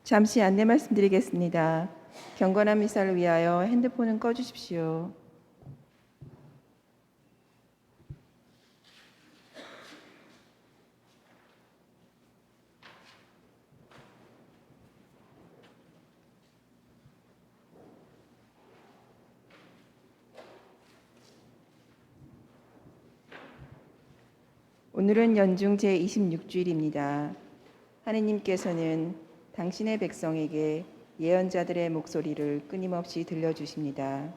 잠시 안내 말씀드리겠습니다. 경건한 미사를 위하여 핸드폰은 꺼주십시오. 오늘은 연중 제26주일입니다. 하느님께서는 당신의 백성에게 예언자들의 목소리를 끊임없이 들려주십니다.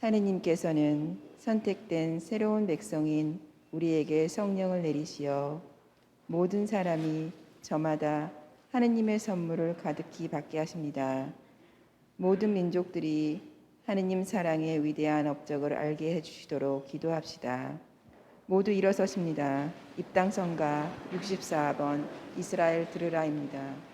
하느님께서는 선택된 새로운 백성인 우리에게 성령을 내리시어 모든 사람이 저마다 하느님의 선물을 가득히 받게 하십니다. 모든 민족들이 하느님 사랑의 위대한 업적을 알게 해주시도록 기도합시다. 모두 일어서십니다. 입당성가 64번 이스라엘 들으라입니다.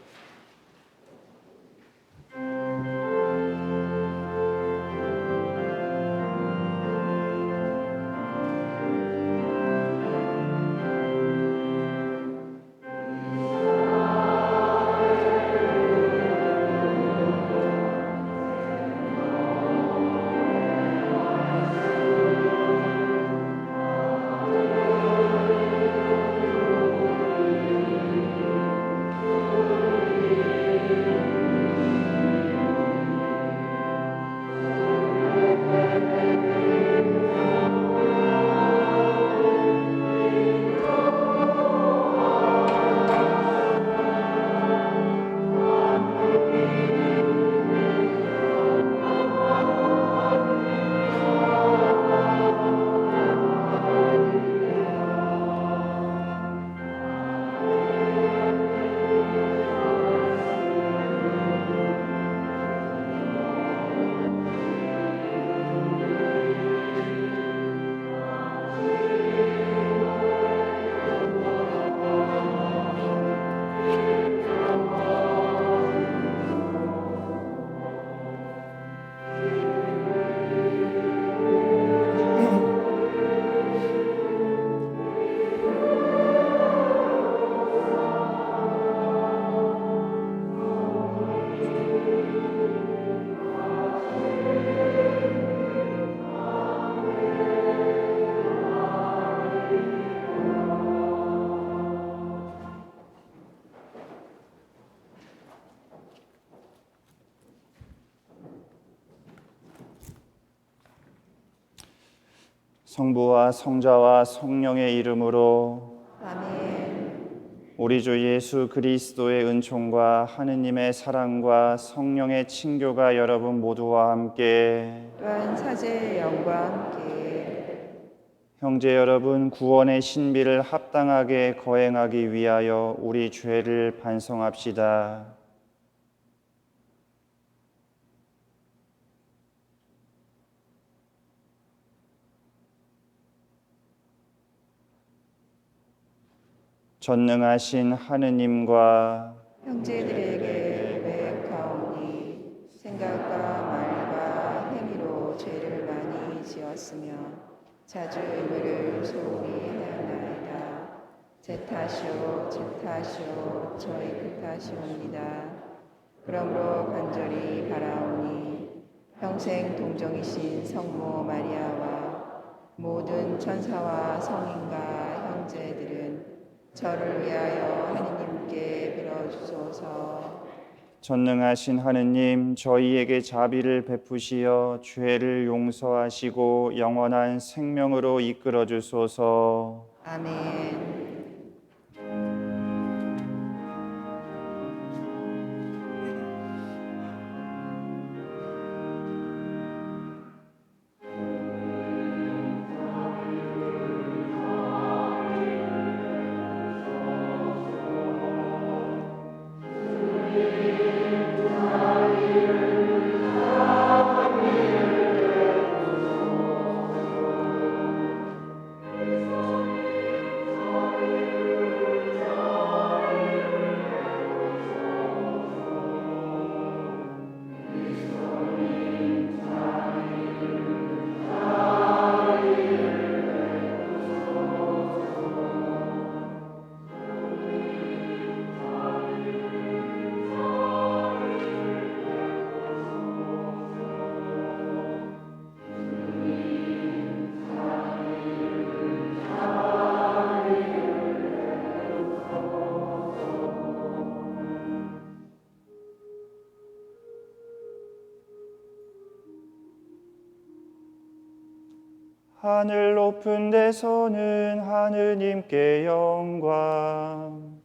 성부와 성자와 성령의 이름으로 아멘. 우리 주 예수 그리스도의 은총과 하느님의 사랑과 성령의 친교가 여러분 모두와 함께 또한 사제의 영과 함께 형제 여러분, 구원의 신비를 합당하게 거행하기 위하여 우리 죄를 반성합시다. 전능하신 하느님과 형제들에게 고백하오니 생각과 말과 행위로 죄를 많이 지었으며 자주 의무를 소홀히 하였나이다. 제 탓이요 저희 그 탓이옵니다. 그러므로 간절히 바라오니 평생 동정이신 성모 마리아와 모든 천사와 성인과 형제들은 저를 위하여 하느님께 빌어주소서. 전능하신 하느님, 저희에게 자비를 베푸시어 죄를 용서하시고 영원한 생명으로 이끌어 주소서. 아멘. 하늘 높은 데서는 하느님께 영광.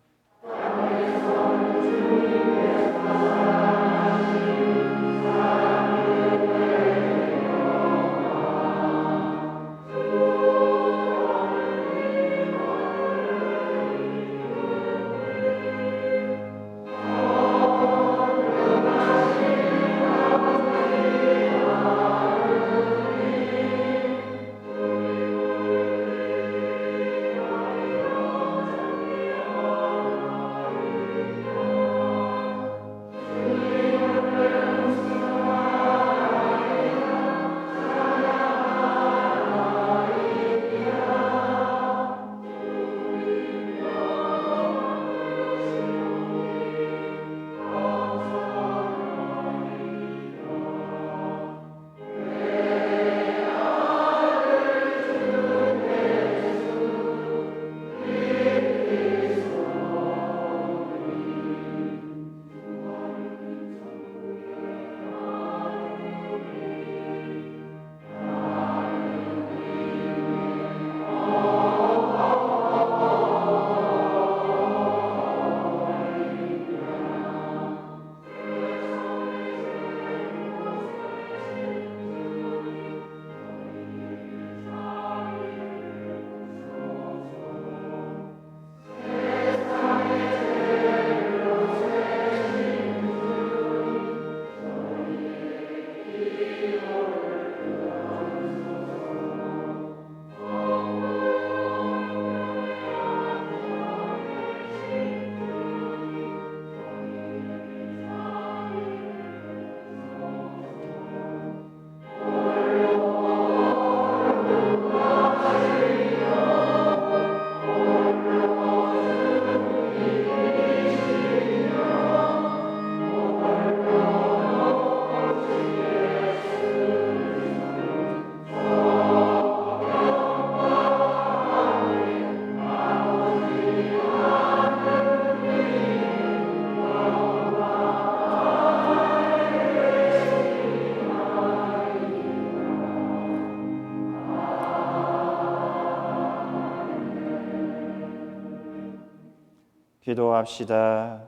기도합시다.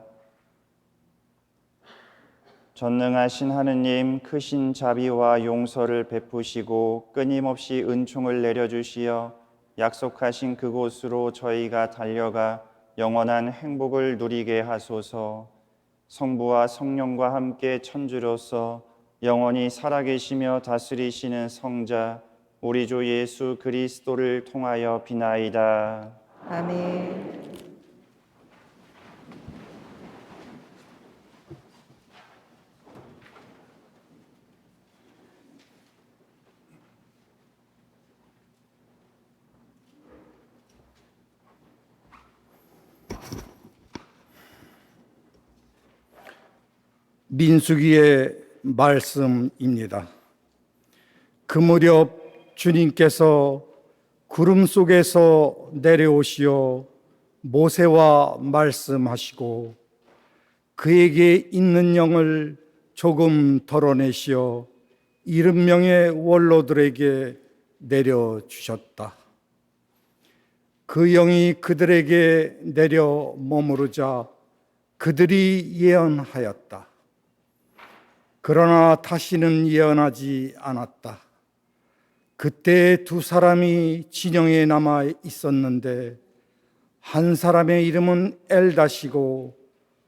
전능하신 하느님, 크신 자비와 용서를 베푸시고 끊임없이 은총을 내려주시어 약속하신 그곳으로 저희가 달려가 영원한 행복을 누리게 하소서. 성부와 성령과 함께 천주로서 영원히 살아계시며 다스리시는 성자 우리 주 예수 그리스도를 통하여 비나이다. 아멘. 민수기의 말씀입니다. 그 무렵 주님께서 구름 속에서 내려오시어 모세와 말씀하시고 그에게 있는 영을 조금 덜어내시어 70명의 원로들에게 내려주셨다. 그 영이 그들에게 내려 머무르자 그들이 예언하였다. 그러나 다시는 예언하지 않았다. 그때 두 사람이 진영에 남아 있었는데 한 사람의 이름은 엘닷이고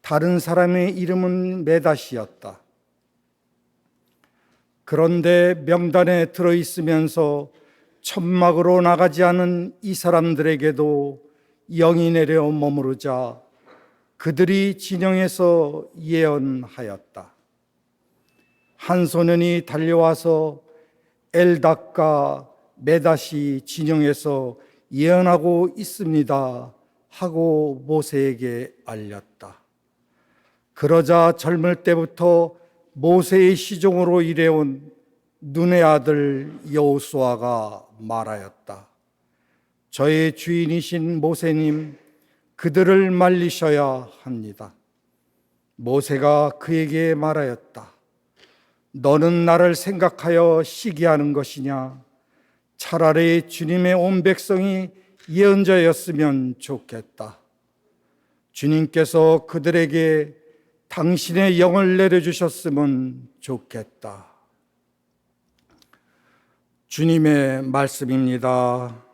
다른 사람의 이름은 메닷이었다. 그런데 명단에 들어있으면서 천막으로 나가지 않은 이 사람들에게도 영이 내려 머무르자 그들이 진영에서 예언하였다. 한 소년이 달려와서 엘닷과 메닷이 진영에서 예언하고 있습니다 하고 모세에게 알렸다. 그러자 젊을 때부터 모세의 시종으로 일해온 눈의 아들 여호수아가 말하였다. 저의 주인이신 모세님, 그들을 말리셔야 합니다. 모세가 그에게 말하였다. 너는 나를 생각하여 시기하는 것이냐? 차라리 주님의 온 백성이 예언자였으면 좋겠다. 주님께서 그들에게 당신의 영을 내려주셨으면 좋겠다. 주님의 말씀입니다.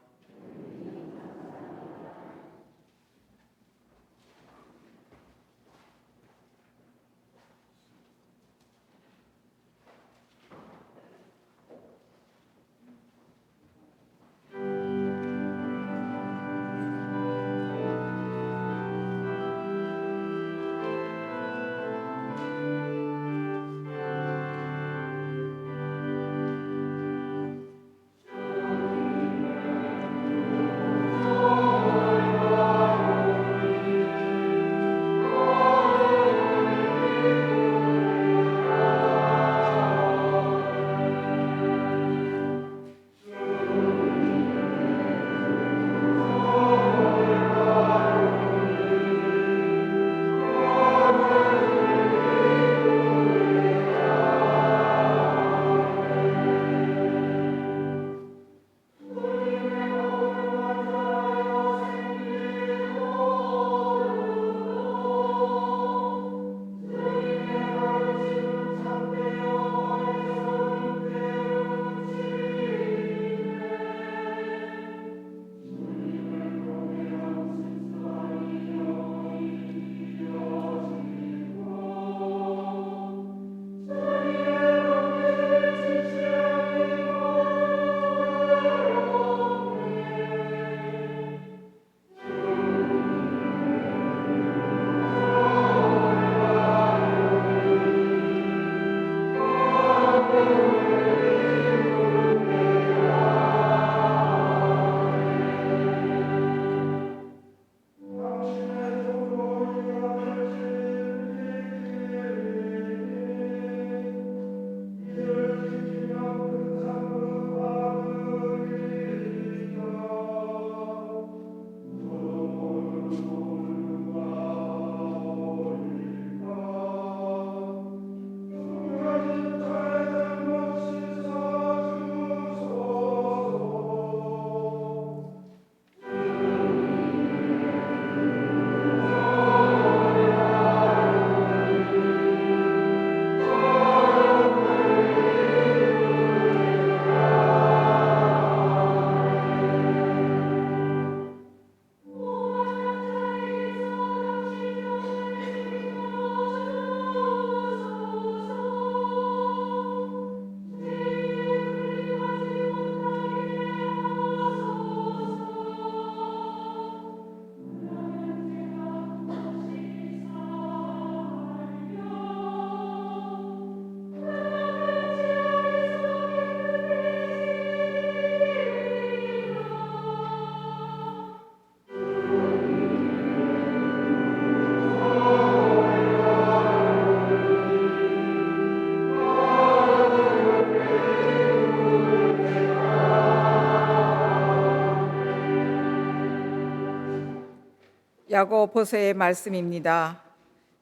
야고보서의 말씀입니다.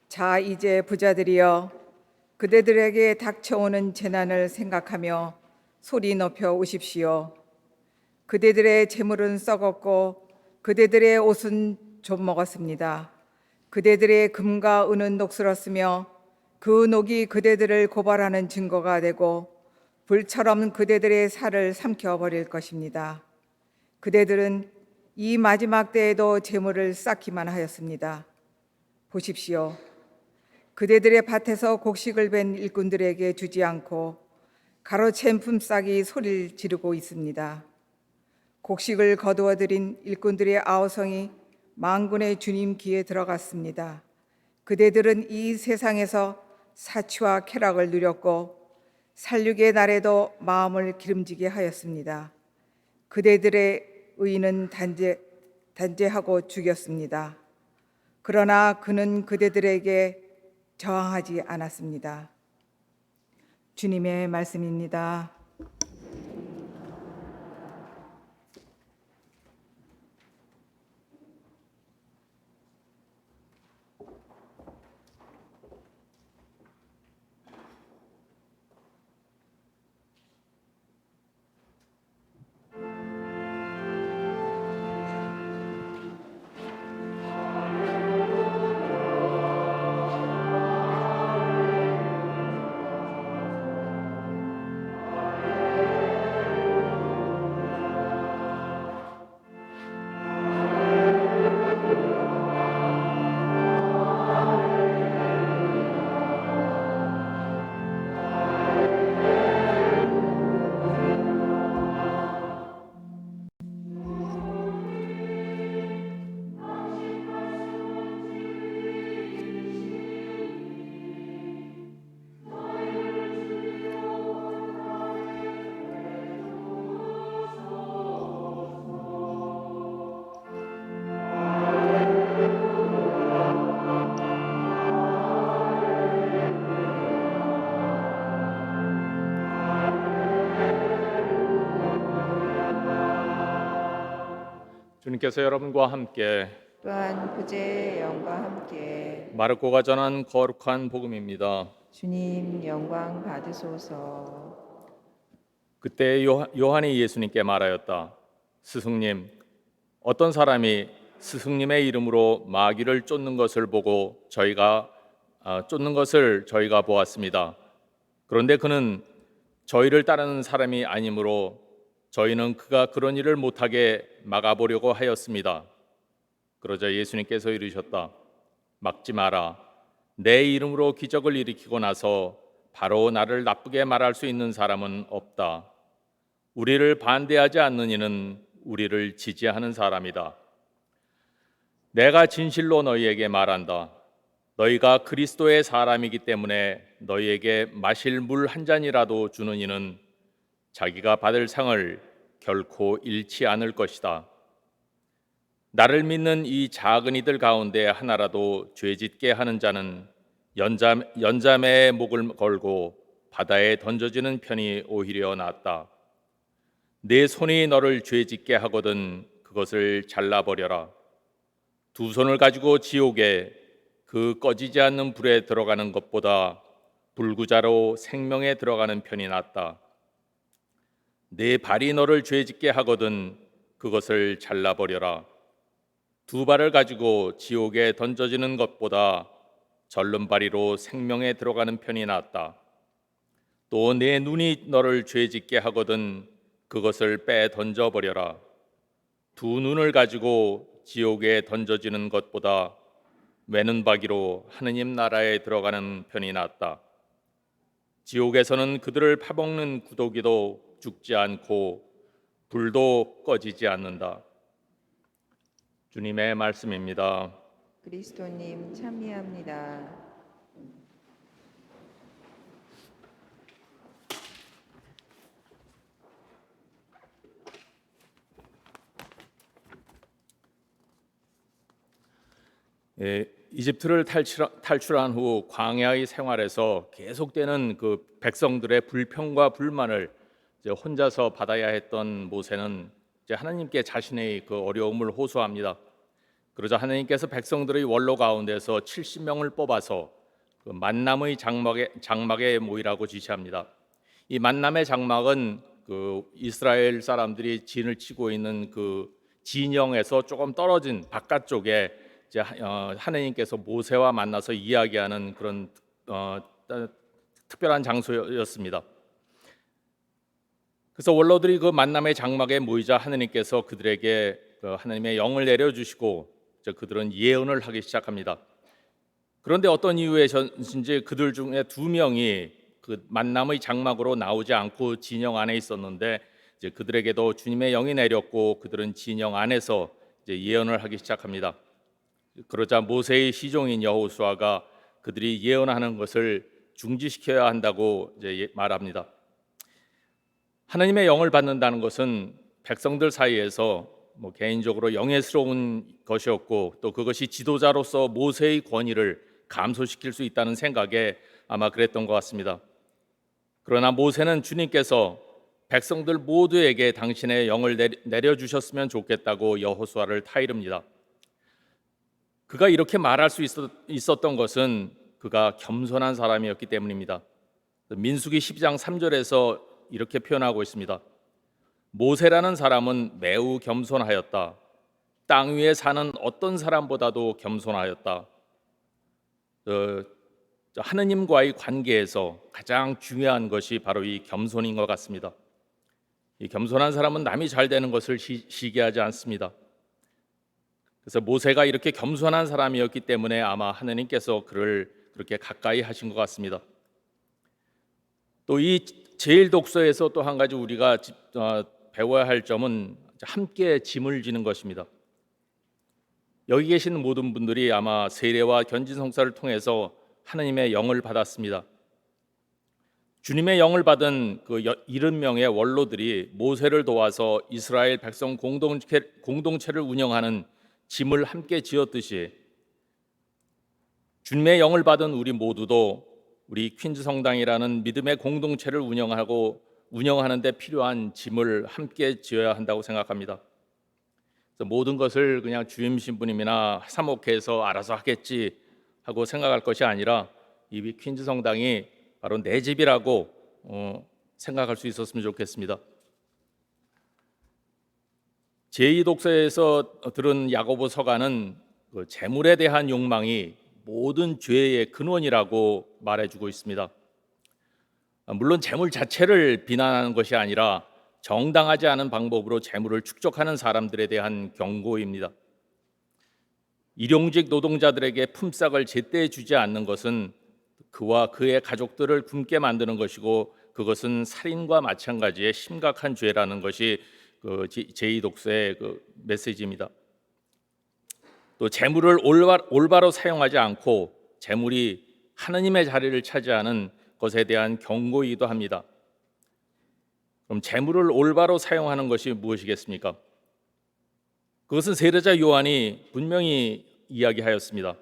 자, 이제 부자들이여 그대들에게 닥쳐오는 재난을 생각하며 소리 높여 우십시오. 그대들의 재물은 썩었고 그대들의 옷은 좀 먹었습니다. 그대들의 금과 은은 녹슬었으며 그 녹이 그대들을 고발하는 증거가 되고 불처럼 그대들의 살을 삼켜버릴 것입니다. 그대들은 이 마지막 때에도 재물을 쌓기만 하였습니다. 보십시오. 그대들의 밭에서 곡식을 벤 일꾼들에게 주지 않고 가로챈 품삯이 소리를 지르고 있습니다. 곡식을 거두어 들인 일꾼들의 아우성이 만군의 주님 귀에 들어갔습니다. 그대들은 이 세상에서 사치와 쾌락을 누렸고 살육의 날에도 마음을 기름지게 하였습니다. 그대들의 의인은 단죄하고 죽였습니다. 그러나 그는 그대들에게 저항하지 않았습니다. 주님의 말씀입니다. 주님께서 여러분과 함께 또한 그제의 영과 함께 마르코가 전한 거룩한 복음입니다. 주님 영광 받으소서. 그때 요한이 예수님께 말하였다. 스승님, 어떤 사람이 스승님의 이름으로 마귀를 쫓는 것을 보고 저희가 보았습니다. 그런데 그는 저희를 따르는 사람이 아니므로 저희는 그가 그런 일을 못하게 막아보려고 하였습니다. 그러자 예수님께서 이르셨다. 막지 마라. 내 이름으로 기적을 일으키고 나서 바로 나를 나쁘게 말할 수 있는 사람은 없다. 우리를 반대하지 않는 이는 우리를 지지하는 사람이다. 내가 진실로 너희에게 말한다. 너희가 그리스도의 사람이기 때문에 너희에게 마실 물 한 잔이라도 주는 이는 자기가 받을 상을 결코 잃지 않을 것이다. 나를 믿는 이 작은 이들 가운데 하나라도 죄짓게 하는 자는 연자매의 목을 걸고 바다에 던져지는 편이 오히려 낫다. 네 손이 너를 죄짓게 하거든 그것을 잘라버려라. 두 손을 가지고 지옥에 그 꺼지지 않는 불에 들어가는 것보다 불구자로 생명에 들어가는 편이 낫다. 네 발이 너를 죄짓게 하거든 그것을 잘라버려라. 두 발을 가지고 지옥에 던져지는 것보다 절름발이로 생명에 들어가는 편이 낫다. 또 네 눈이 너를 죄짓게 하거든 그것을 빼 던져버려라. 두 눈을 가지고 지옥에 던져지는 것보다 외눈박이로 하느님 나라에 들어가는 편이 낫다. 지옥에서는 그들을 파먹는 구더기도 죽지 않고 불도 꺼지지 않는다. 주님의 말씀입니다. 그리스도님 참미합니다. 이집트를 탈출한 후 광야의 생활에서 계속되는 그 백성들의 불평과 불만을 이제 혼자서 받아야 했던 모세는 이제 하나님께 자신의 그 어려움을 호소합니다. 그러자 하나님께서 백성들의 원로 가운데서 70명을 뽑아서 그 만남의 장막에 모이라고 지시합니다. 이 만남의 장막은 그 이스라엘 사람들이 진을 치고 있는 그 진영에서 조금 떨어진 바깥쪽에 이제 하나님께서 모세와 만나서 이야기하는 그런 특별한 장소였습니다. 그래서 원로들이 그 만남의 장막에 모이자 하나님께서 그들에게 하나님의 영을 내려주시고 그들은 예언을 하기 시작합니다. 그런데 어떤 이유에서인지 그들 중에 두 명이 그 만남의 장막으로 나오지 않고 진영 안에 있었는데 이제 그들에게도 주님의 영이 내렸고 그들은 진영 안에서 이제 예언을 하기 시작합니다. 그러자 모세의 시종인 여호수아가 그들이 예언하는 것을 중지시켜야 한다고 이제 말합니다. 하나님의 영을 받는다는 것은 백성들 사이에서 개인적으로 영예스러운 것이었고 또 그것이 지도자로서 모세의 권위를 감소시킬 수 있다는 생각에 아마 그랬던 것 같습니다. 그러나 모세는 주님께서 백성들 모두에게 당신의 영을 내려주셨으면 좋겠다고 여호수아를 타이릅니다. 그가 이렇게 말할 수 있었던 것은 그가 겸손한 사람이었기 때문입니다. 민수기 12장 3절에서 이렇게 표현하고 있습니다. 모세라는 사람은 매우 겸손하였다. 땅 위에 사는 어떤 사람보다도 겸손하였다. 하느님과의 관계에서 가장 중요한 것이 바로 이 겸손인 것 같습니다. 이 겸손한 사람은 남이 잘 되는 것을 시기하지 않습니다. 그래서 모세가 이렇게 겸손한 사람이었기 때문에 아마 하느님께서 그를 그렇게 가까이 하신 것 같습니다. 또 이 제일 독서에서 또 한 가지 우리가 배워야 할 점은 함께 짐을 지는 것입니다. 여기 계신 모든 분들이 아마 세례와 견진성사를 통해서 하나님의 영을 받았습니다. 주님의 영을 받은 그 70명의 원로들이 모세를 도와서 이스라엘 백성 공동체를 운영하는 짐을 함께 지었듯이 주님의 영을 받은 우리 모두도 우리 퀸즈 성당이라는 믿음의 공동체를 운영하는 데 필요한 짐을 함께 지어야 한다고 생각합니다. 그래서 모든 것을 그냥 주임 신부님이나 사목회에서 알아서 하겠지 하고 생각할 것이 아니라 이 퀸즈 성당이 바로 내 집이라고 생각할 수 있었으면 좋겠습니다. 제2독서에서 들은 야고보 서가는 그 재물에 대한 욕망이 모든 죄의 근원이라고 말해주고 있습니다. 물론 재물 자체를 비난하는 것이 아니라 정당하지 않은 방법으로 재물을 축적하는 사람들에 대한 경고입니다. 일용직 노동자들에게 품삯을 제때 주지 않는 것은 그와 그의 가족들을 굶게 만드는 것이고 그것은 살인과 마찬가지의 심각한 죄라는 것이 그 제2독서의 그 메시지입니다. 또 재물을 올바로 사용하지 않고 재물이 하느님의 자리를 차지하는 것에 대한 경고이기도 합니다. 그럼 재물을 올바로 사용하는 것이 무엇이겠습니까? 그것은 세례자 요한이 분명히 이야기하였습니다.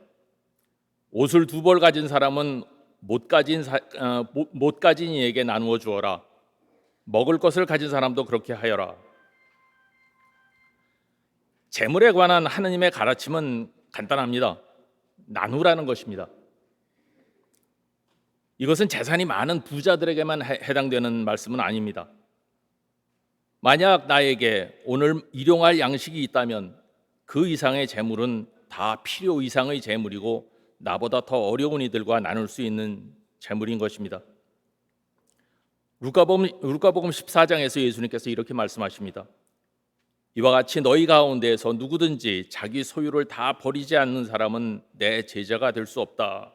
옷을 2벌 가진 사람은 못 가진 이에게 나누어 주어라. 먹을 것을 가진 사람도 그렇게 하여라. 재물에 관한 하느님의 가르침은 간단합니다. 나누라는 것입니다. 이것은 재산이 많은 부자들에게만 해당되는 말씀은 아닙니다. 만약 나에게 오늘 일용할 양식이 있다면 그 이상의 재물은 다 필요 이상의 재물이고 나보다 더 어려운 이들과 나눌 수 있는 재물인 것입니다. 루카복음 14장에서 예수님께서 이렇게 말씀하십니다. 이와 같이 너희 가운데에서 누구든지 자기 소유를 다 버리지 않는 사람은 내 제자가 될 수 없다.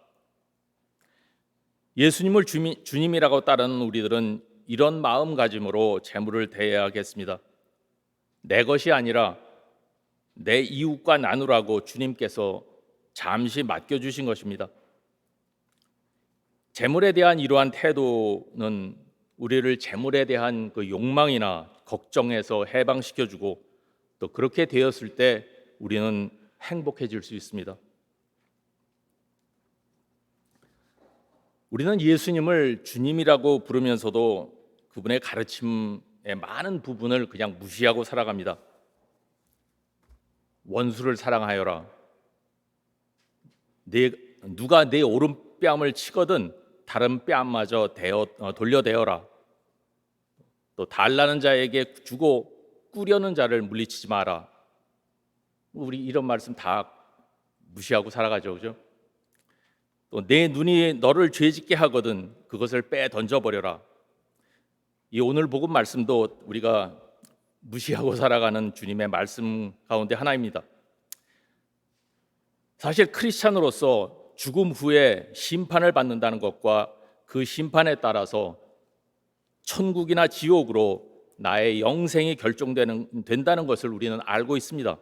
예수님을 주님이라고 따르는 우리들은 이런 마음가짐으로 재물을 대해야겠습니다. 내 것이 아니라 내 이웃과 나누라고 주님께서 잠시 맡겨주신 것입니다. 재물에 대한 이러한 태도는 우리를 재물에 대한 그 욕망이나 걱정에서 해방시켜주고 또 그렇게 되었을 때 우리는 행복해질 수 있습니다. 우리는 예수님을 주님이라고 부르면서도 그분의 가르침의 많은 부분을 그냥 무시하고 살아갑니다. 원수를 사랑하여라. 누가 내 오른뺨을 치거든 다른 뺨마저 돌려대어라. 또 달라는 자에게 주고 꾸려는 자를 물리치지 마라. 우리 이런 말씀 다 무시하고 살아가죠, 그죠? 또 내 눈이 너를 죄짓게 하거든 그것을 빼 던져버려라. 이 오늘 복음 말씀도 우리가 무시하고 살아가는 주님의 말씀 가운데 하나입니다. 사실 크리스찬으로서 죽음 후에 심판을 받는다는 것과 그 심판에 따라서 천국이나 지옥으로 나의 영생이 된다는 것을 우리는 알고 있습니다.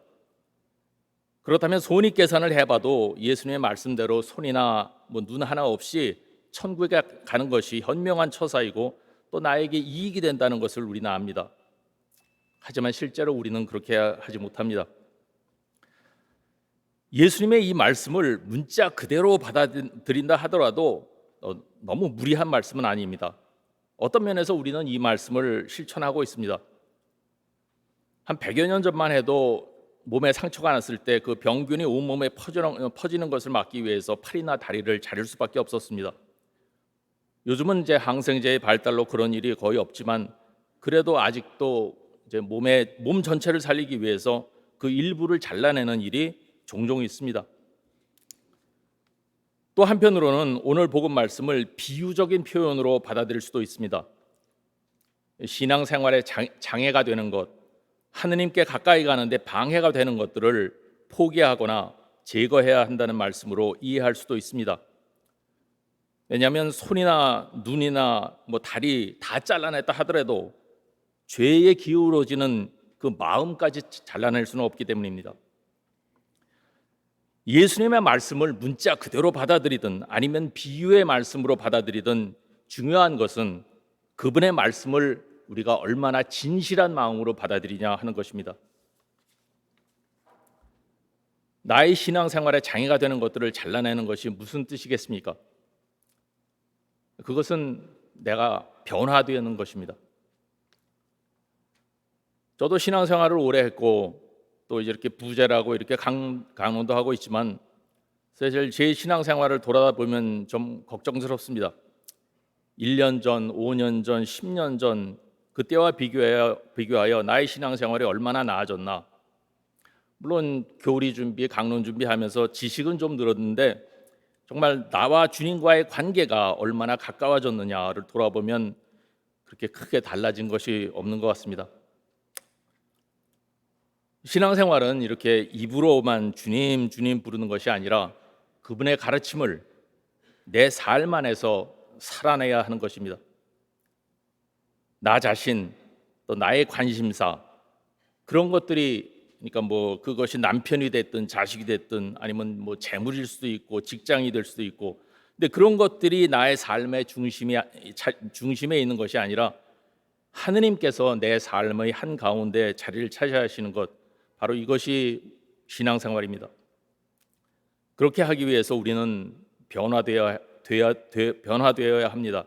그렇다면 손익계산을 해봐도 예수님의 말씀대로 손이나 눈 하나 없이 천국에 가는 것이 현명한 처사이고 또 나에게 이익이 된다는 것을 우리는 압니다. 하지만 실제로 우리는 그렇게 하지 못합니다. 예수님의 이 말씀을 문자 그대로 받아들인다 하더라도 너무 무리한 말씀은 아닙니다. 어떤 면에서 우리는 이 말씀을 실천하고 있습니다. 한 100여 년 전만 해도 몸에 상처가 났을 때 그 병균이 온몸에 퍼지는 것을 막기 위해서 팔이나 다리를 자를 수밖에 없었습니다. 요즘은 이제 항생제의 발달로 그런 일이 거의 없지만 그래도 아직도 이제 몸 전체를 살리기 위해서 그 일부를 잘라내는 일이 종종 있습니다. 또 한편으로는 오늘 복음 말씀을 비유적인 표현으로 받아들일 수도 있습니다. 신앙생활에 장애가 되는 것, 하느님께 가까이 가는데 방해가 되는 것들을 포기하거나 제거해야 한다는 말씀으로 이해할 수도 있습니다. 왜냐하면 손이나 눈이나 다리 다 잘라냈다 하더라도 죄에 기울어지는 그 마음까지 잘라낼 수는 없기 때문입니다. 예수님의 말씀을 문자 그대로 받아들이든 아니면 비유의 말씀으로 받아들이든 중요한 것은 그분의 말씀을 우리가 얼마나 진실한 마음으로 받아들이냐 하는 것입니다. 나의 신앙생활에 장애가 되는 것들을 잘라내는 것이 무슨 뜻이겠습니까? 그것은 내가 변화되는 것입니다. 저도 신앙생활을 오래 했고 또 이렇게 부자라고 이렇게 강론도 하고 있지만 사실 제 신앙생활을 돌아보면 좀 걱정스럽습니다. 1년 전, 5년 전, 10년 전 그때와 비교하여 나의 신앙생활이 얼마나 나아졌나. 물론 교리 준비, 강론 준비하면서 지식은 좀 늘었는데 정말 나와 주님과의 관계가 얼마나 가까워졌느냐를 돌아보면 그렇게 크게 달라진 것이 없는 것 같습니다. 신앙생활은 이렇게 입으로만 주님, 주님 부르는 것이 아니라 그분의 가르침을 내 삶 안에서 살아내야 하는 것입니다. 나 자신, 또 나의 관심사, 그런 것들이 그러니까 뭐 그것이 남편이 됐든 자식이 됐든 아니면 뭐 재물일 수도 있고 직장이 될 수도 있고, 근데 그런 것들이 나의 삶의 중심에 있는 것이 아니라 하느님께서 내 삶의 한 가운데 자리를 차지하시는 것, 바로 이것이 신앙생활입니다. 그렇게 하기 위해서 우리는 변화되어야 합니다.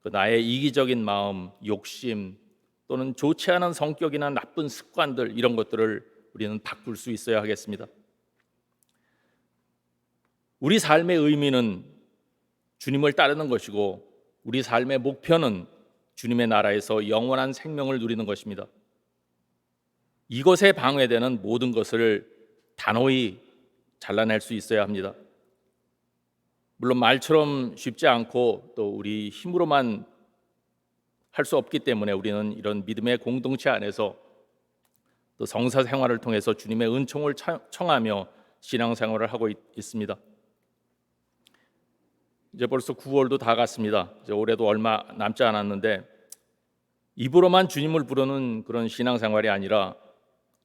나의 이기적인 마음, 욕심 또는 좋지 않은 성격이나 나쁜 습관들, 이런 것들을 우리는 바꿀 수 있어야 하겠습니다. 우리 삶의 의미는 주님을 따르는 것이고 우리 삶의 목표는 주님의 나라에서 영원한 생명을 누리는 것입니다. 이것에 방해되는 모든 것을 단호히 잘라낼 수 있어야 합니다. 물론 말처럼 쉽지 않고 또 우리 힘으로만 할 수 없기 때문에 우리는 이런 믿음의 공동체 안에서 또 성사 생활을 통해서 주님의 은총을 청하며 신앙생활을 하고 있습니다. 이제 벌써 9월도 다 갔습니다. 이제 올해도 얼마 남지 않았는데 입으로만 주님을 부르는 그런 신앙생활이 아니라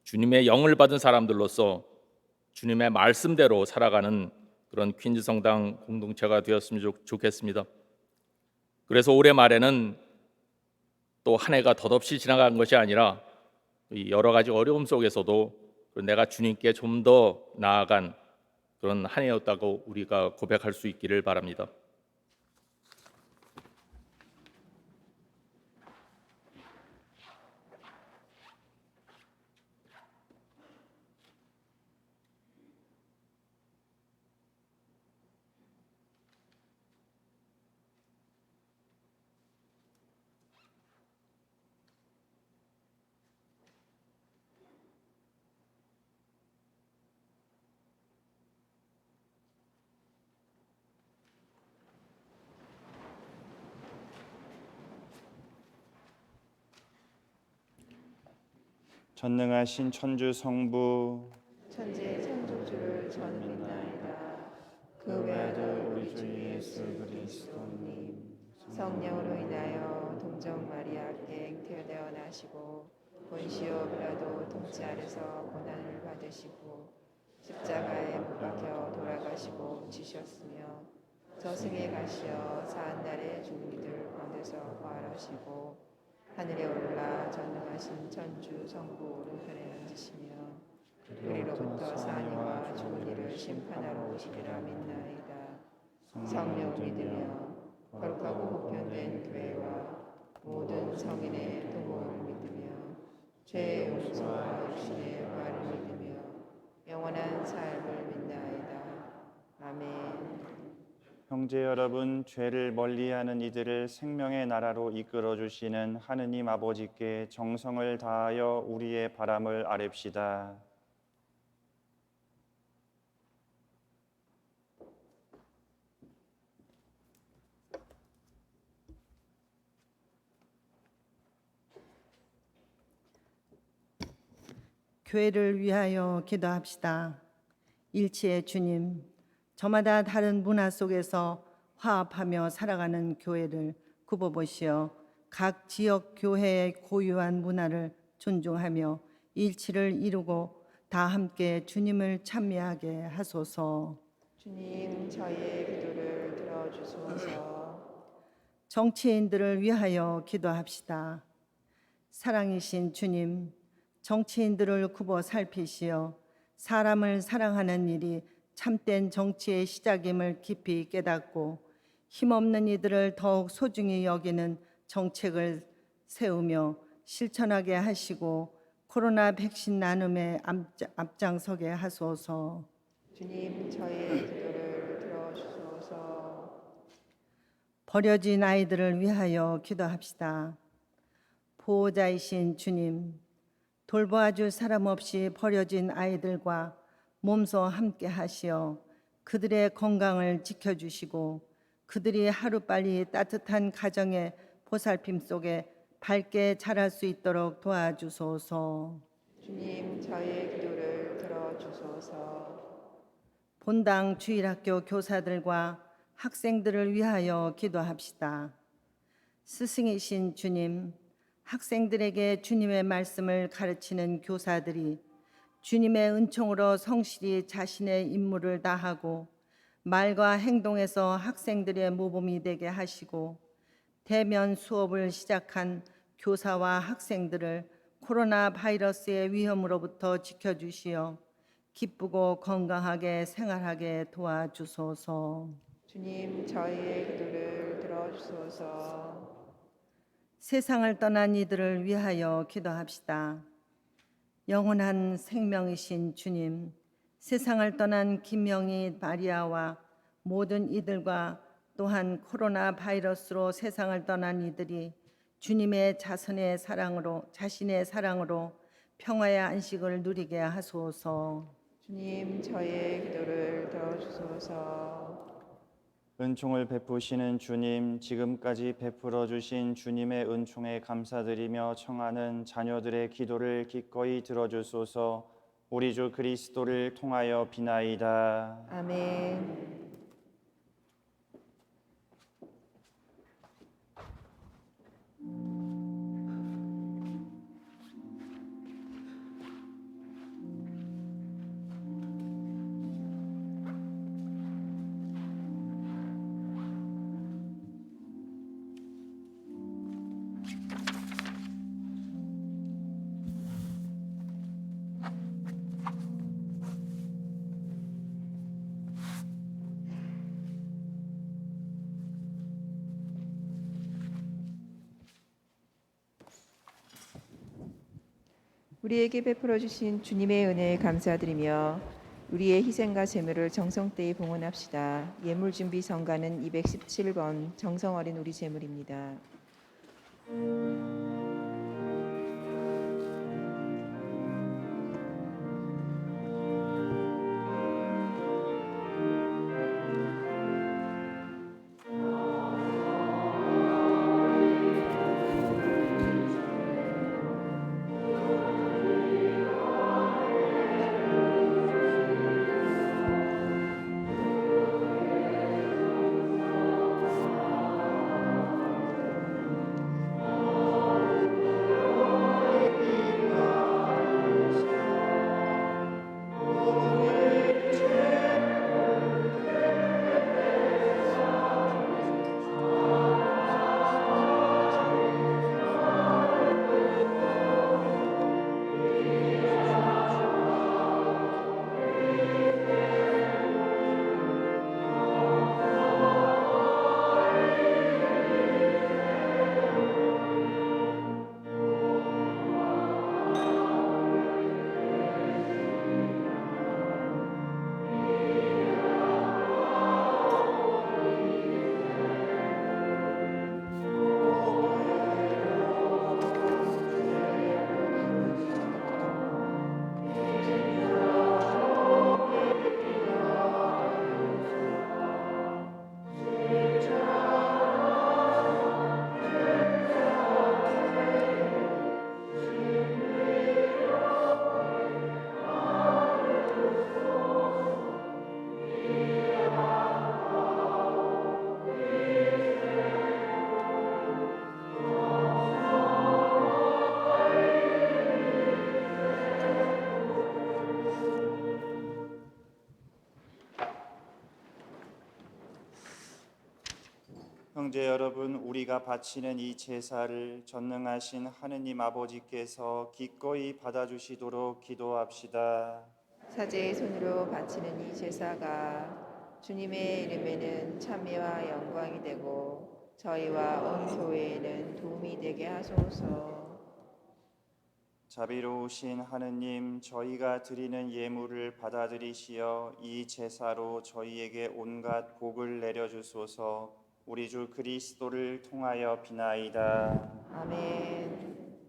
주님의 영을 받은 사람들로서 주님의 말씀대로 살아가는 그런 퀸즈 성당 공동체가 되었으면 좋겠습니다. 그래서 올해 말에는 또 한 해가 덧없이 지나간 것이 아니라 여러 가지 어려움 속에서도 내가 주님께 좀 더 나아간 그런 한 해였다고 우리가 고백할 수 있기를 바랍니다. 전능하신 천주 성부, 천재 창조주를 전 믿나이다. 그 외아들 우리 주 예수 그리스도님, 성령으로 인하여 동정 마리아께 잉태되어 나시고 본시오 빌라도 통치 아래서 고난을 받으시고 십자가에 못 박혀 돌아가시고 묻히셨으며 저승에 가시어 사한날에 죽은 이들 가운데서 부활하시고 하늘에 올라 전능하신 천주 성부 오른편에 앉으시며 그리로부터 사니와 죽은 이를 심판하러 오시리라 믿나이다. 성령을 믿으며 거룩하고 보편된 교회와 모든 성인의 동호를 믿으며 죄의 용서와 육신의 부활을 믿으며 영원한 삶을 믿나이다. 아멘. 형제 여러분, 죄를 멀리하는 이들을 생명의 나라로 이끌어 주시는 하느님 아버지께 정성을 다하여 우리의 바람을 아뢰읍시다. 교회를 위하여 기도합시다. 일치의 주님, 저마다 다른 문화 속에서 화합하며 살아가는 교회를 굽어보시어 각 지역 교회의 고유한 문화를 존중하며 일치를 이루고 다 함께 주님을 찬미하게 하소서. 주님, 저희의 기도를 들어주소서. 정치인들을 위하여 기도합시다. 사랑이신 주님, 정치인들을 굽어 살피시어 사람을 사랑하는 일이 참된 정치의 시작임을 깊이 깨닫고 힘없는 이들을 더욱 소중히 여기는 정책을 세우며 실천하게 하시고 코로나 백신 나눔에 앞장서게 하소서. 주님, 저희의 기도를 들어주소서. 버려진 아이들을 위하여 기도합시다. 보호자이신 주님, 돌보아줄 사람 없이 버려진 아이들과 몸소 함께 하시어 그들의 건강을 지켜주시고 그들이 하루빨리 따뜻한 가정의 보살핌 속에 밝게 자랄 수 있도록 도와주소서. 주님, 저희의 기도를 들어주소서. 본당 주일학교 교사들과 학생들을 위하여 기도합시다. 스승이신 주님, 학생들에게 주님의 말씀을 가르치는 교사들이 주님의 은총으로 성실히 자신의 임무를 다하고 말과 행동에서 학생들의 모범이 되게 하시고 대면 수업을 시작한 교사와 학생들을 코로나 바이러스의 위험으로부터 지켜주시어 기쁘고 건강하게 생활하게 도와주소서. 주님, 저희의 기도를 들어주소서. 세상을 떠난 이들을 위하여 기도합시다. 영원한 생명이신 주님, 세상을 떠난 김명희 마리아와 모든 이들과 또한 코로나 바이러스로 세상을 떠난 이들이 주님의 자신의 사랑으로 평화의 안식을 누리게 하소서. 주님, 저희의 기도를 들어주소서. 은총을 베푸시는 주님, 지금까지 베풀어 주신 주님의 은총에 감사드리며 청하는 자녀들의 기도를 기꺼이 들어주소서. 우리 주 그리스도를 통하여 비나이다. 아멘. 우리에게 베풀어 주신 주님의 은혜에 감사드리며 우리의 희생과 제물을 정성되이 봉헌합시다. 예물 준비 성가는 217번 정성 어린 우리 제물입니다. 형제 여러분, 우리가 바치는 이 제사를 전능하신 하느님 아버지께서 기꺼이 받아주시도록 기도합시다. 사제의 손으로 바치는 이 제사가 주님의 이름에는 찬미와 영광이 되고 저희와 온 교회에는 도움이 되게 하소서. 자비로우신 하느님, 저희가 드리는 예물을 받아들이시어 이 제사로 저희에게 온갖 복을 내려주소서. 우리 주 그리스도를 통하여 비나이다. 아멘.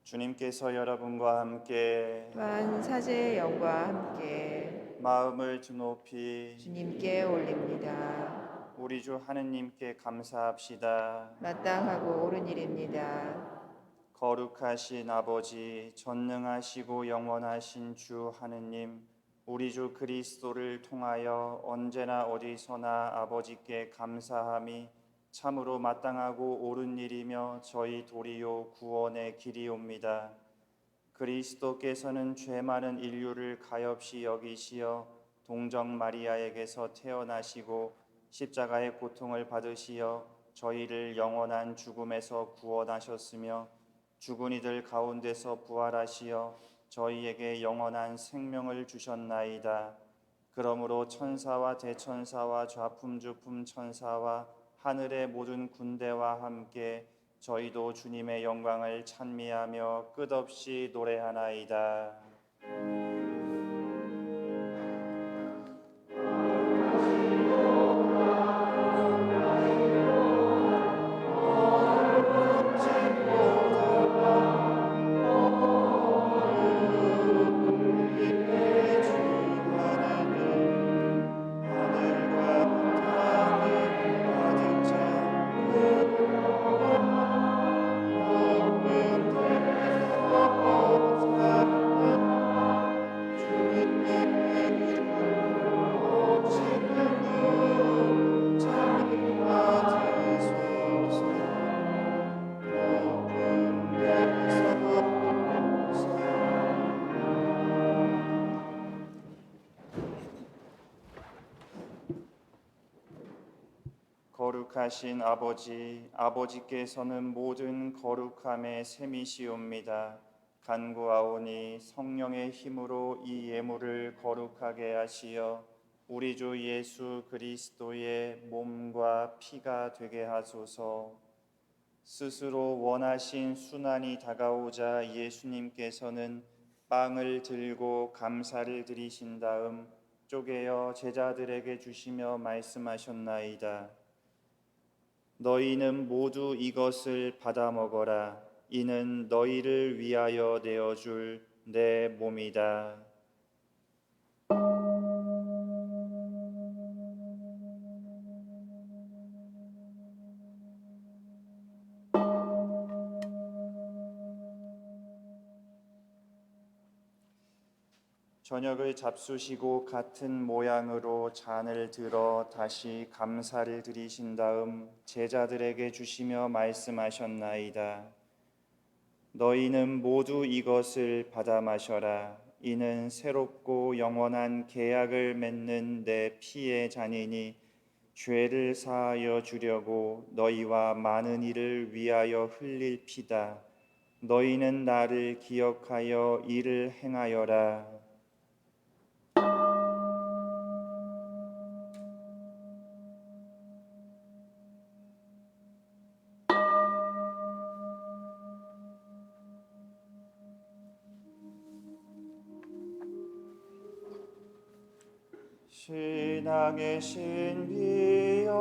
주님께서 여러분과 함께 또한 사제의 영과 함께 마음을 드높이 주님께 올립니다. 우리 주 하느님께 감사합시다. 마땅하고 옳은 일입니다. 거룩하신 아버지, 전능하시고 영원하신 주 하느님, 우리 주 그리스도를 통하여 언제나 어디서나 아버지께 감사함이 참으로 마땅하고 옳은 일이며 저희 도리요 구원의 길이옵니다. 그리스도께서는 죄 많은 인류를 가엾이 여기시어 동정 마리아에게서 태어나시고 십자가의 고통을 받으시어 저희를 영원한 죽음에서 구원하셨으며 죽은 이들 가운데서 부활하시어 저희에게 영원한 생명을 주셨나이다. 그러므로 천사와 대천사와 좌품주품 천사와 하늘의 모든 군대와 함께 저희도 주님의 영광을 찬미하며 끝없이 노래하나이다. 거룩하신 아버지, 아버지께서는 모든 거룩함의 셈이시옵니다. 간구하오니 성령의 힘으로 이 예물을 거룩하게 하시어 우리 주 예수 그리스도의 몸과 피가 되게 하소서. 스스로 원하신 순환이 다가오자 예수님께서는 빵을 들고 감사를 드리신 다음 쪼개어 제자들에게 주시며 말씀하셨나이다. 너희는 모두 이것을 받아 먹어라. 이는 너희를 위하여 내어줄 내 몸이다. 저녁을 잡수시고 같은 모양으로 잔을 들어 다시 감사를 드리신 다음 제자들에게 주시며 말씀하셨나이다. 너희는 모두 이것을 받아 마셔라. 이는 새롭고 영원한 계약을 맺는 내 피의 잔이니 죄를 사하여 주려고 너희와 많은 이를 위하여 흘릴 피다. 너희는 나를 기억하여 이를 행하여라. 신앙의 신비여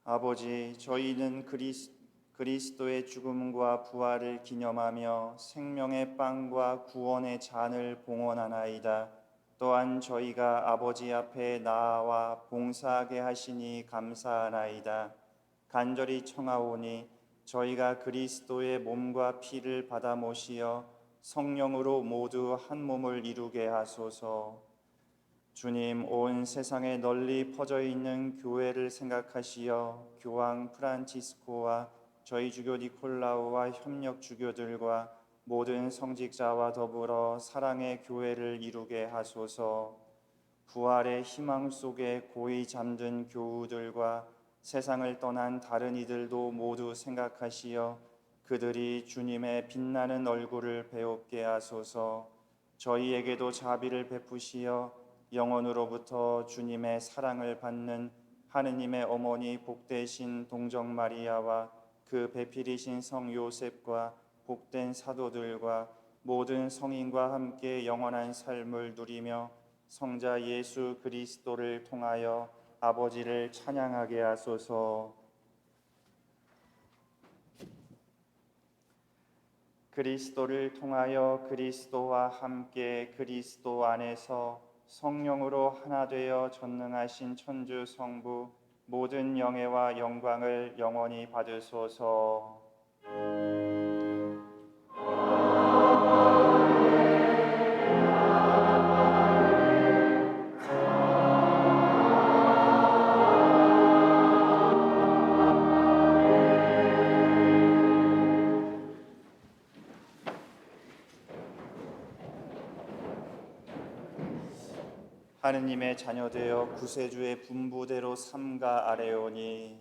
아버지, 저희는 그리스도의 죽음과 부활을 기념하며 생명의 빵과 구원의 잔을 봉헌하나이다. 또한 저희가 아버지 앞에 나아와 봉사하게 하시니 감사하나이다. 간절히 청하오니 저희가 그리스도의 몸과 피를 받아 모시어 성령으로 모두 한 몸을 이루게 하소서. 주님, 온 세상에 널리 퍼져 있는 교회를 생각하시어 교황 프란치스코와 저희 주교 니콜라우와 협력 주교들과 모든 성직자와 더불어 사랑의 교회를 이루게 하소서. 부활의 희망 속에 고이 잠든 교우들과 세상을 떠난 다른 이들도 모두 생각하시어 그들이 주님의 빛나는 얼굴을 배웁게 하소서. 저희에게도 자비를 베푸시어 영원으로부터 주님의 사랑을 받는 하느님의 어머니 복되신 동정 마리아와 그 배필이신 성 요셉과 복된 사도들과 모든 성인과 함께 영원한 삶을 누리며 성자 예수 그리스도를 통하여 아버지를 찬양하게 하소서. 그리스도를 통하여 그리스도와 함께 그리스도 안에서 성령으로 하나 되어 전능하신 천주 성부 모든 영예와 영광을 영원히 받으소서. 하느님의 자녀되어 구세주의 분부대로 삼가 아뢰오니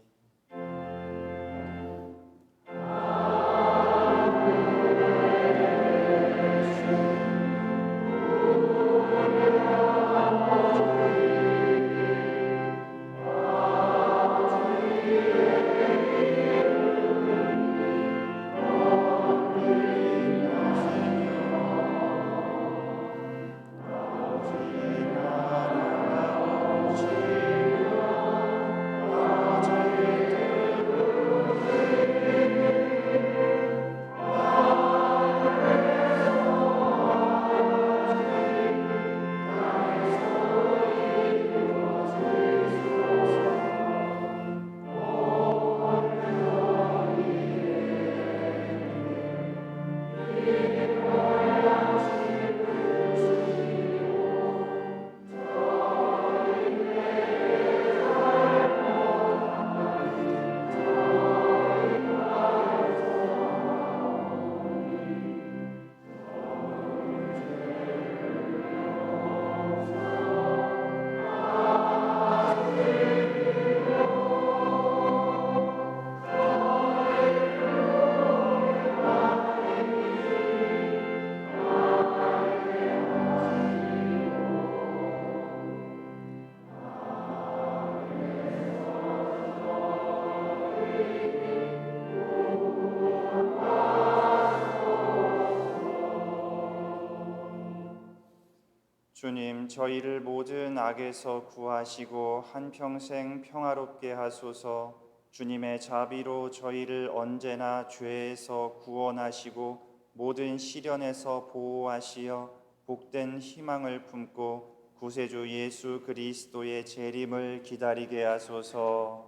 주님, 저희를 모든 악에서 구하시고 한평생 평화롭게 하소서. 주님의 자비로 저희를 언제나 죄에서 구원하시고 모든 시련에서 보호하시어 복된 희망을 품고 구세주 예수 그리스도의 재림을 기다리게 하소서.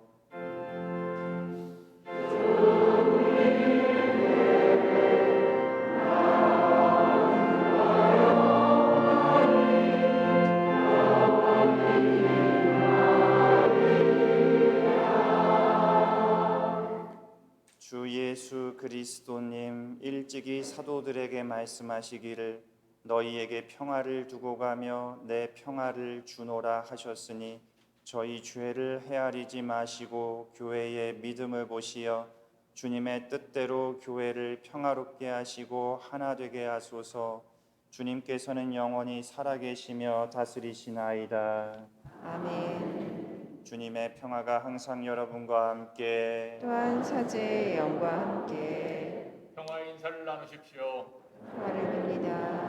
주 예수 그리스도님, 일찍이 사도들에게 말씀하시기를 너희에게 평화를 두고 가며 내 평화를 주노라 하셨으니 저희 죄를 헤아리지 마시고 교회의 믿음을 보시어 주님의 뜻대로 교회를 평화롭게 하시고 하나 되게 하소서. 주님께서는 영원히 살아계시며 다스리시나이다. 아멘. 주님의 평화가 항상 여러분과 함께 또한 사제의 영과 함께 평화의 인사를 나누십시오. 평화를 빕니다.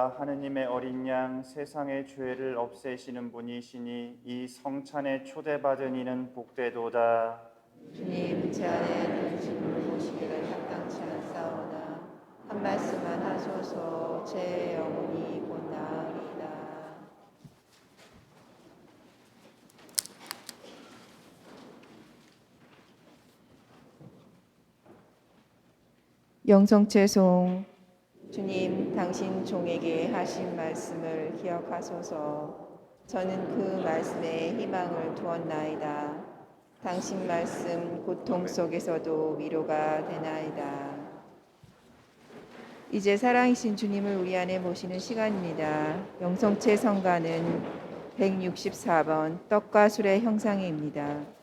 오시리라. 하느님의 어린 양 세상의 죄를 없애시는 분이시니 이 성찬에 초대받은 이는 복되도다. 주님, 제 안에 진을 모시기를 합당치 않사오나 한 말씀만 하소서. 제 영혼이 곧 나으리이다. 영성채송. 주님, 당신 종에게 하신 말씀을 기억하소서. 저는 그 말씀에 희망을 두었나이다. 당신 말씀 고통 속에서도 위로가 되나이다. 이제 살아계신 주님을 우리 안에 모시는 시간입니다. 영성채 성가는 164번 떡과 술의 형상입니다.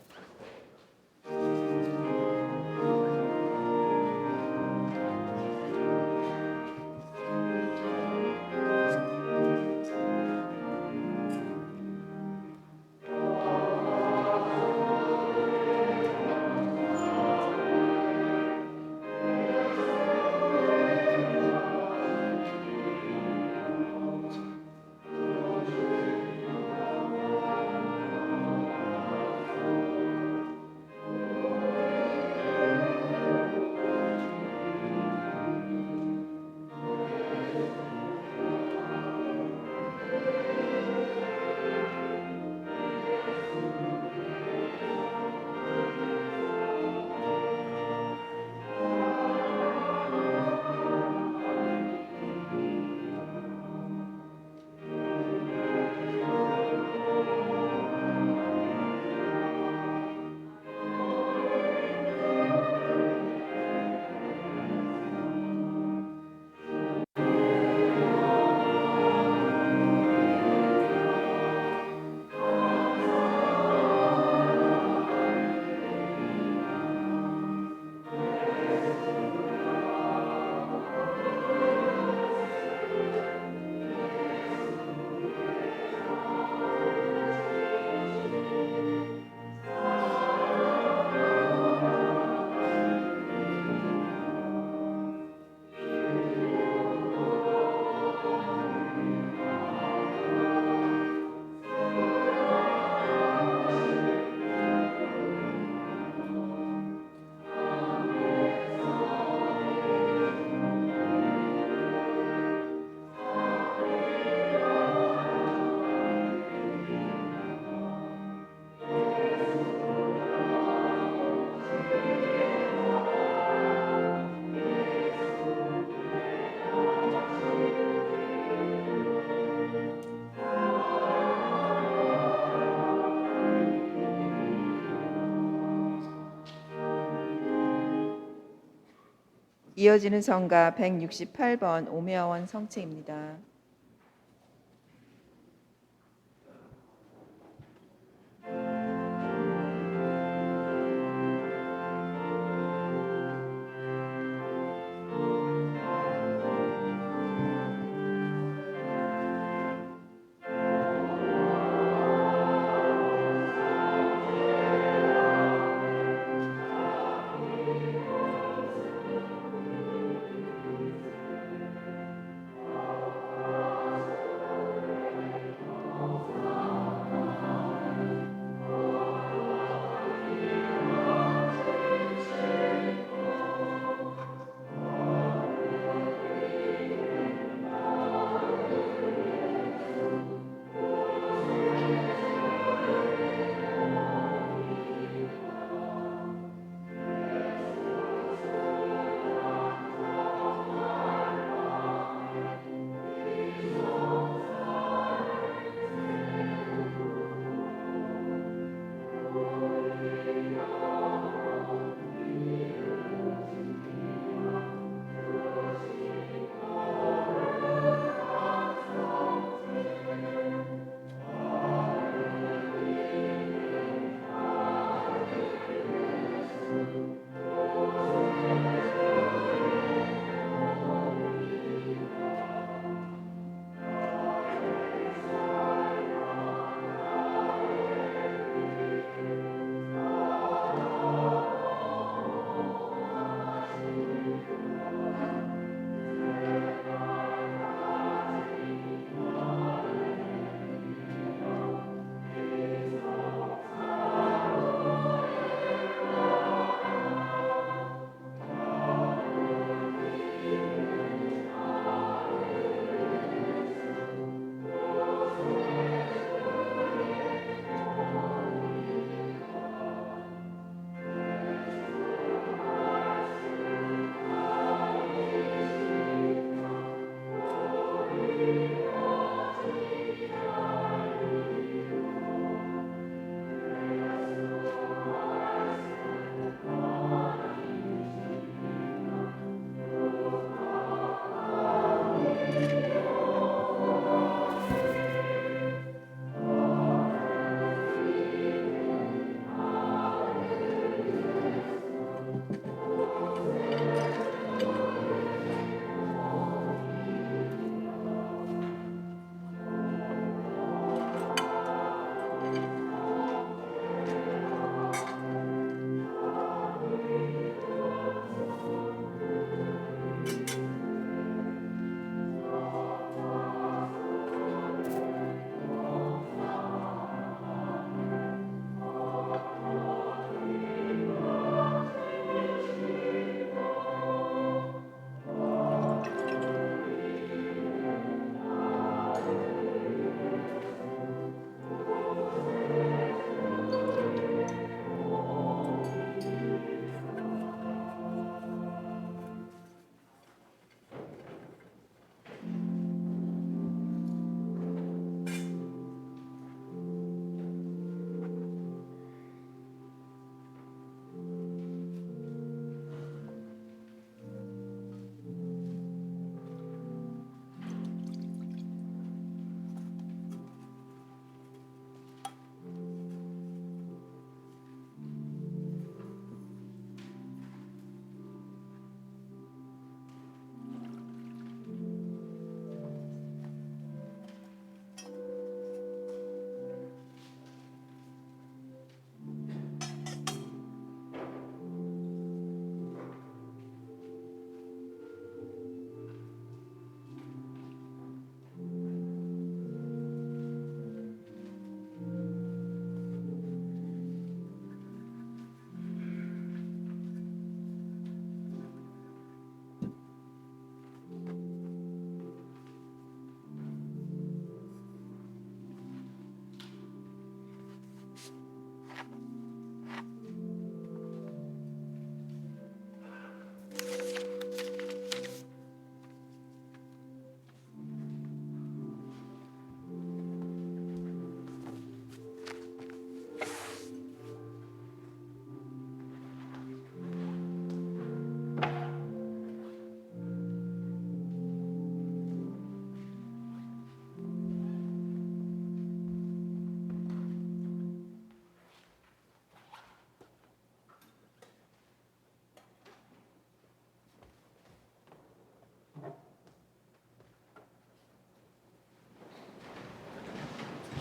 이어지는 성가 168번 오묘원 성체입니다.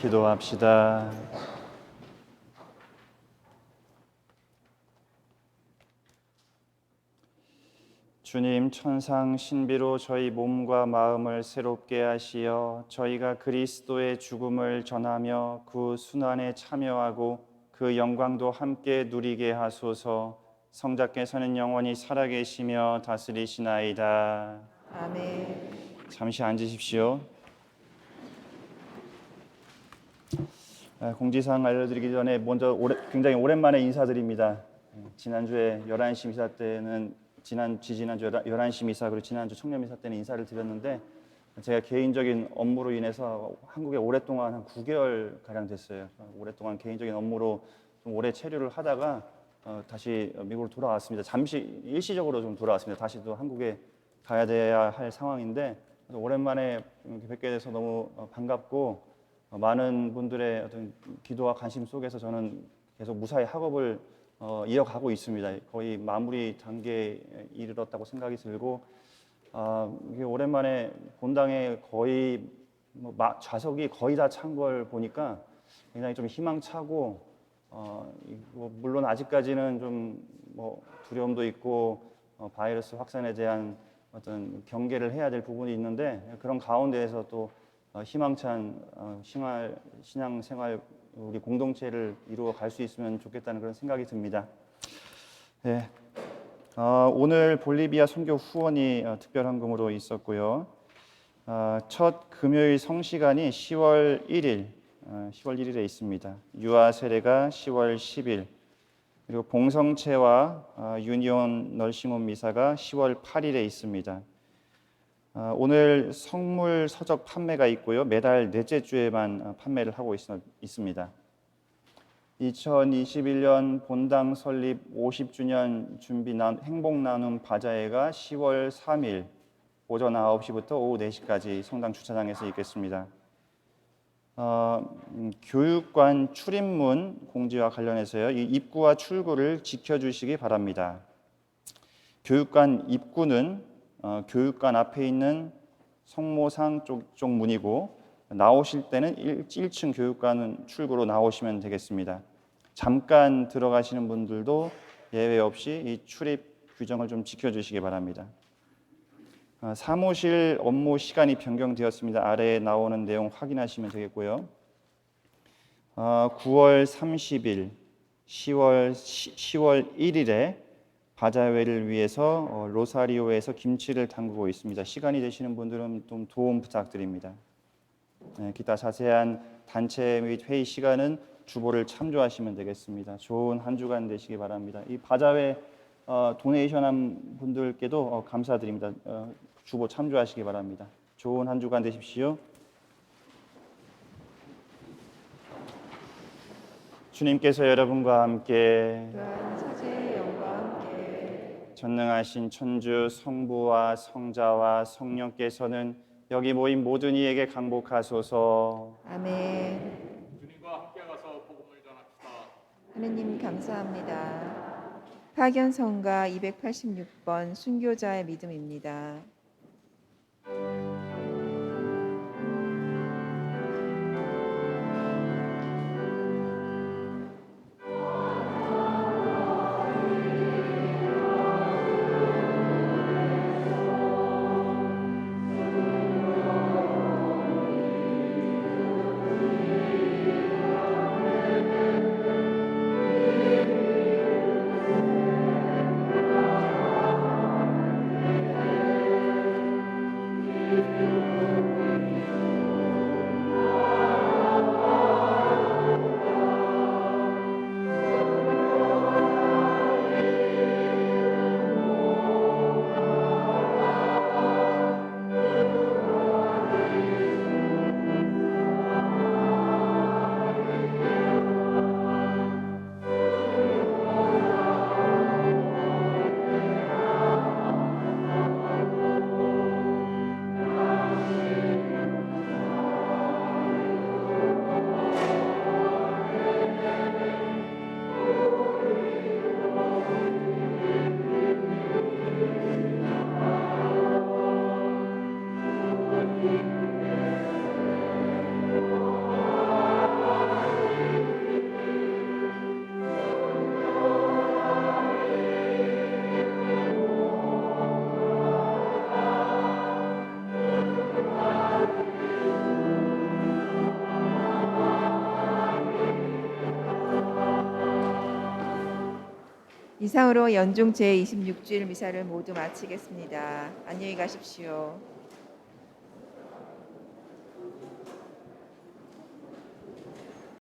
기도합시다. 주님, 천상 신비로 저희 몸과 마음을 새롭게 하시어 저희가 그리스도의 죽음을 전하며 그 순환에 참여하고 그 영광도 함께 누리게 하소서. 성자께서는 영원히 살아계시며 다스리시나이다. 아멘. 잠시 앉으십시오. 공지사항 알려드리기 전에 먼저 굉장히 오랜만에 인사드립니다. 지난주에 11시 미사 때는 지난주 11시 미사 그리고 지난주 청년 미사 때는 인사를 드렸는데 제가 개인적인 업무로 인해서 한국에 오랫동안 한 9개월 가량 됐어요. 오랫동안 개인적인 업무로 좀 오래 체류를 하다가 다시 미국으로 돌아왔습니다. 잠시 일시적으로 좀 돌아왔습니다. 다시 또 한국에 가야 돼야 할 상황인데 오랜만에 뵙게 돼서 너무 반갑고 많은 분들의 어떤 기도와 관심 속에서 저는 계속 무사히 학업을 이어가고 있습니다. 거의 마무리 단계에 이르렀다고 생각이 들고 이게 오랜만에 본당에 거의 좌석이 거의 다 찬 걸 보니까 굉장히 좀 희망차고 물론 아직까지는 좀 뭐 두려움도 있고 바이러스 확산에 대한 어떤 경계를 해야 될 부분이 있는데 그런 가운데에서 또 희망찬 신앙생활 우리 공동체를 이루어 갈 수 있으면 좋겠다는 그런 생각이 듭니다. 네. 오늘 볼리비아 선교 후원이 특별헌금으로 있었고요. 첫 금요일 성시간이 10월 1일에 있습니다. 유아 세례가 10월 10일, 그리고 봉성체와 유니온 널싱홈 미사가 10월 8일에 있습니다. 오늘 성물 서적 판매가 있고요. 매달 넷째 주에만 판매를 하고 있습니다. 2021년 본당 설립 50주년 준비 행복 나눔 바자회가 10월 3일 오전 9시부터 오후 4시까지 성당 주차장에서 있겠습니다. 교육관 출입문 공지와 관련해서요. 이 입구와 출구를 지켜주시기 바랍니다. 교육관 입구는 교육관 앞에 있는 성모상 쪽 문이고 나오실 때는 1층 교육관 출구로 나오시면 되겠습니다. 잠깐 들어가시는 분들도 예외 없이 이 출입 규정을 좀 지켜주시기 바랍니다. 사무실 업무 시간이 변경되었습니다. 아래에 나오는 내용 확인하시면 되겠고요. 9월 30일, 10월 1일에 바자회를 위해서 로사리오에서 김치를 담그고 있습니다. 시간이 되시는 분들은 좀 도움 부탁드립니다. 기타 자세한 단체 및 회의 시간은 주보를 참조하시면 되겠습니다. 좋은 한 주간 되시기 바랍니다. 이 바자회 도네이션한 분들께도 감사드립니다. 주보 참조하시기 바랍니다. 좋은 한 주간 되십시오. 주님께서 여러분과 함께 또한 사제의 영과 함께 전능하신 천주 성부와 성자와 성령께서는 여기 모인 모든 이에게 강복하소서. 아멘. 주님과 함께 가서 복음을 전합시다. 하느님 감사합니다. 파견성가 286번 순교자의 믿음입니다. 이상으로 연중 제26주일 미사를 모두 마치겠습니다. 안녕히 가십시오.